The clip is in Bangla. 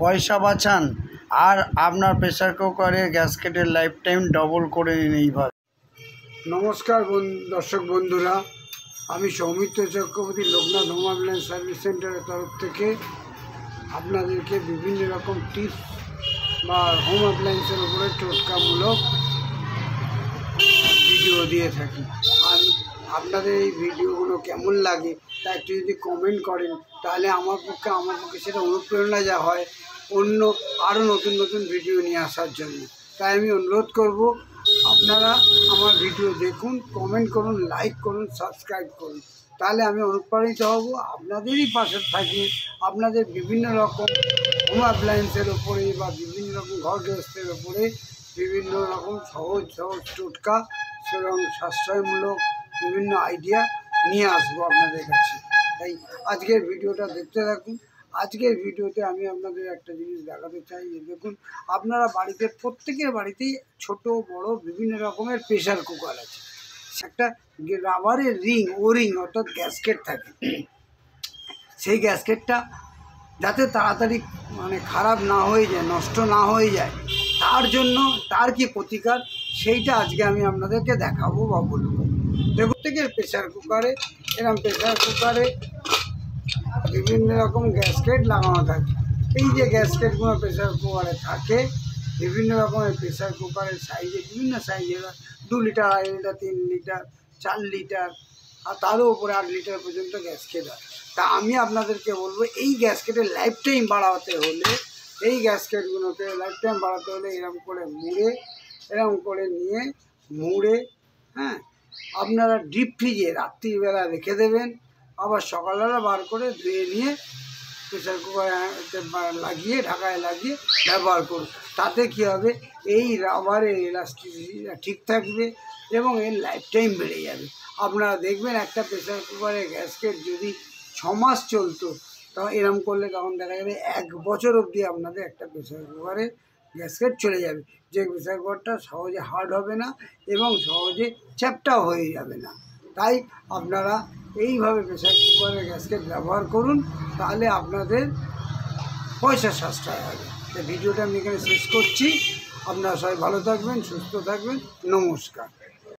পয়সা বাঁচান আর আপনার প্রেসার কুকারের গ্যাসকেটের লাইফ টাইম ডবল করে নিন এইভাবে। নমস্কার দর্শক বন্ধুরা, আমি Soumitra Chakraborty Loknath home appliance service সেন্টারের তরফ থেকে আপনাদেরকে বিভিন্ন রকম টিপস বা হোম অ্যাপ্লায়েন্সের উপরে টোটকামূলক ভিডিও দিয়ে থাকি। আর আপনাদের এই ভিডিওগুলো কেমন লাগে তা একটু যদি কমেন্ট করেন তাহলে আমার পক্ষে সেটা অনুপ্রেরণা যা হয় অন্য আরও নতুন নতুন ভিডিও নিয়ে আসার জন্য। তাই আমি অনুরোধ করব, আপনারা আমার ভিডিও দেখুন, কমেন্ট করুন, লাইক করুন, সাবস্ক্রাইব করুন, তাহলে আমি অনুপ্রাণিত হব আপনাদেরই পাশে থাকি। আপনাদের বিভিন্ন রকম হোম অ্যাপ্লায়েন্সের ওপরে বা বিভিন্ন রকম ঘর গৃহস্থের ওপরে বিভিন্ন রকম সহজ টোটকা এবং সাশ্রয়মূলক বিভিন্ন আইডিয়া নিয়ে আসবো আপনাদের কাছে। তাই আজকের ভিডিওটা দেখতে থাকুন। আজকের ভিডিওতে আমি আপনাদের একটা জিনিস দেখাতে চাই, যে দেখুন, আপনারা বাড়িতে প্রত্যেকের বাড়িতেই ছোট বড় বিভিন্ন রকমের প্রেশার কুকার আছে। একটা রাবারের রিং অর্থাৎ গ্যাসকেট থাকে। সেই গ্যাসকেটটা যাতে তাড়াতাড়ি খারাপ না হয়ে যায়, নষ্ট না হয়ে যায়, তার জন্য তার কি প্রতিকার সেইটা আজকে আমি আপনাদেরকে দেখাবো বা বলবো। প্রত্যেকের প্রেশার কুকারে বিভিন্ন রকম গ্যাসকেট লাগানো থাকে। এই যে গ্যাসকেটগুলো প্রেশার কুকারে থাকে, বিভিন্ন রকমের প্রেশার কুকারের সাইজে বিভিন্ন সাইজের 2 লিটার, 2.5 লিটার, 3 লিটার, 4 লিটার আর তারও উপরে 8 লিটার পর্যন্ত গ্যাসকেট হয়। তা আমি আপনাদেরকে বলবো, এই গ্যাসকেটের লাইফ টাইম বাড়াতে হলে, এরকম করে নিয়ে মুড়ে আপনারা ডিপ ফ্রিজে রাত্রিবেলা রেখে দেবেন। আবার সকালবেলা বার করে ধুয়ে নিয়ে প্রেশার কুকারে লাগিয়ে ঢাকায় লাগিয়ে ব্যবহার করুন। তাতে কী হবে, এই রাবারের ইলাস্টিসিটিটা ঠিক থাকবে এবং এর লাইফ টাইম বেড়ে যাবে। আপনারা দেখবেন একটা প্রেশার কুকারের গ্যাসকেট যদি 6 মাস চলতো, তখন এরকম করলে তখন দেখা যাবে 1 বছর অবধি আপনাদের একটা প্রেশার কুকারের গ্যাসকেট চলে যাবে। যে প্রেশার কুকারটা সহজে হার্ড হবে না এবং সহজে চ্যাপ্টাও হয়ে যাবে না। তাই আপনারা এইভাবে প্রেশার কুকারের গ্যাসকেট ব্যবহার করুন, তাহলে আপনাদের পয়সা সাশ্রয় হবে। তো ভিডিওটা আমি এখানে শেষ করছি। আপনারা সবাই ভালো থাকবেন, সুস্থ থাকবেন। নমস্কার।